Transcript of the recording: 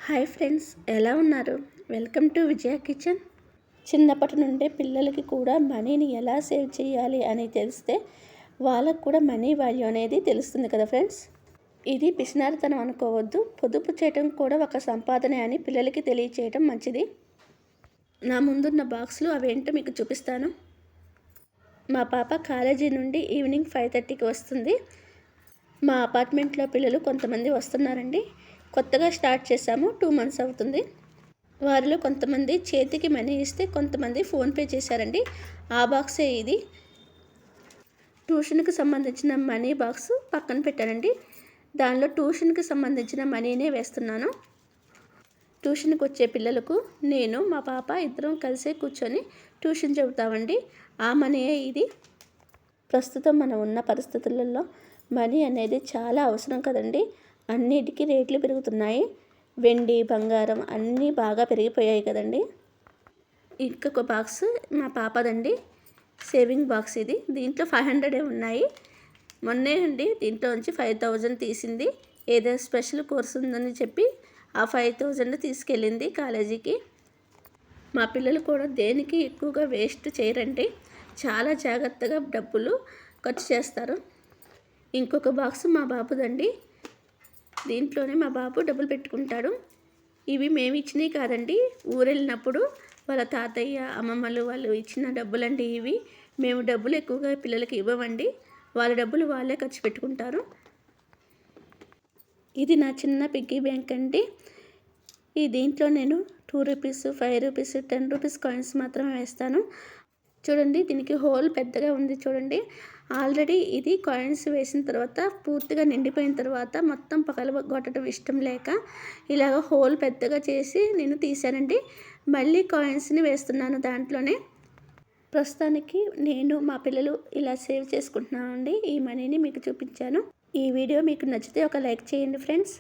Hi friends, ఎలా ఉన్నారు? Welcome to Vijaya kitchen. చిన్నప్పటి నుండే పిల్లలకి కూడా మనీని ఎలా సేవ్ చేయాలి అని తెలిస్తే వాళ్ళకు కూడా మనీ వాల్యూ అనేది తెలుస్తుంది కదా ఫ్రెండ్స్. ఇది పిసినారితనం అనుకోవద్దు. పొదుపు చేయడం కూడా ఒక సంపాదనే అని పిల్లలకి తెలియచేయడం మంచిది. నా ముందున్న బాక్స్లో అవేంటో మీకు చూపిస్తాను. మా పాప కాలేజీ నుండి ఈవినింగ్ 5:30కి వస్తుంది. మా అపార్ట్మెంట్లో పిల్లలు కొంతమంది వస్తున్నారండి. కొత్తగా స్టార్ట్ చేశాము, 2 months అవుతుంది. వారిలో కొంతమంది చేతికి మనీ ఇస్తే కొంతమంది ఫోన్పే చేశారండి. ఆ బాక్సే ఇది. ట్యూషన్కి సంబంధించిన మనీ బాక్స్ పక్కన పెట్టానండి. దానిలో ట్యూషన్కి సంబంధించిన మనీనే వేస్తున్నాను. ట్యూషన్కి వచ్చే పిల్లలకు నేను మా పాప ఇద్దరం కలిసే కూర్చొని ట్యూషన్ చెబుతామండి. ఆ మనీయే ఇది. ప్రస్తుతం మనం ఉన్న పరిస్థితులలో మనీ అనేది చాలా అవసరం కదండి. అన్నిటికీ రేట్లు పెరుగుతున్నాయి. వెండి, బంగారం అన్నీ బాగా పెరిగిపోయాయి కదండి. ఇంకొక బాక్స్ మా పాపదండి, సేవింగ్ బాక్స్ ఇది. దీంట్లో 500 ఉన్నాయి. మొన్నే అండి దీంట్లో నుంచి 5,000 తీసింది. ఏదో స్పెషల్ కోర్స్ ఉందని చెప్పి ఆ 5,000 తీసుకెళ్ళింది కాలేజీకి. మా పిల్లలు కూడా దేనికి ఎక్కువగా వేస్ట్ చేయరండి. చాలా జాగ్రత్తగా డబ్బులు ఖర్చు చేస్తారు. ఇంకొక బాక్స్ మా బాబుదండి. దీంట్లోనే మా బాబు డబ్బులు పెట్టుకుంటాడు. ఇవి మేము ఇచ్చినవి కాదండి, ఊరెళ్ళినప్పుడు వాళ్ళ తాతయ్య, అమ్మమ్మలు వాళ్ళు ఇచ్చిన డబ్బులండి ఇవి. మేము డబ్బులు ఎక్కువగా పిల్లలకి ఇవ్వమండి. వాళ్ళ డబ్బులు వాళ్ళే ఖర్చు పెట్టుకుంటారు. ఇది నా చిన్న పిగ్గీ బ్యాంక్ అండి. దీంట్లో నేను 2 రూపీస్, 5 రూపీస్, 10 రూపీస్ కాయిన్స్ మాత్రమే వేస్తాను. చూడండి, దీనికి హోల్ పెద్దగా ఉంది చూడండి. ఆల్రెడీ ఇది కాయిన్స్ వేసిన తర్వాత పూర్తిగా నిండిపోయిన తర్వాత మొత్తం పగలగొట్టడం ఇష్టం లేక ఇలాగ హోల్ పెద్దగా చేసి నేను తీసానండి. మళ్ళీ కాయిన్స్ని వేస్తున్నాను దాంట్లోనే. ప్రస్తుతానికి నేను మా పిల్లలు ఇలా సేవ్ చేసుకుంటున్నామండి. ఈ మనీని మీకు చూపించాను. ఈ వీడియో మీకు నచ్చితే ఒక లైక్ చేయండి ఫ్రెండ్స్.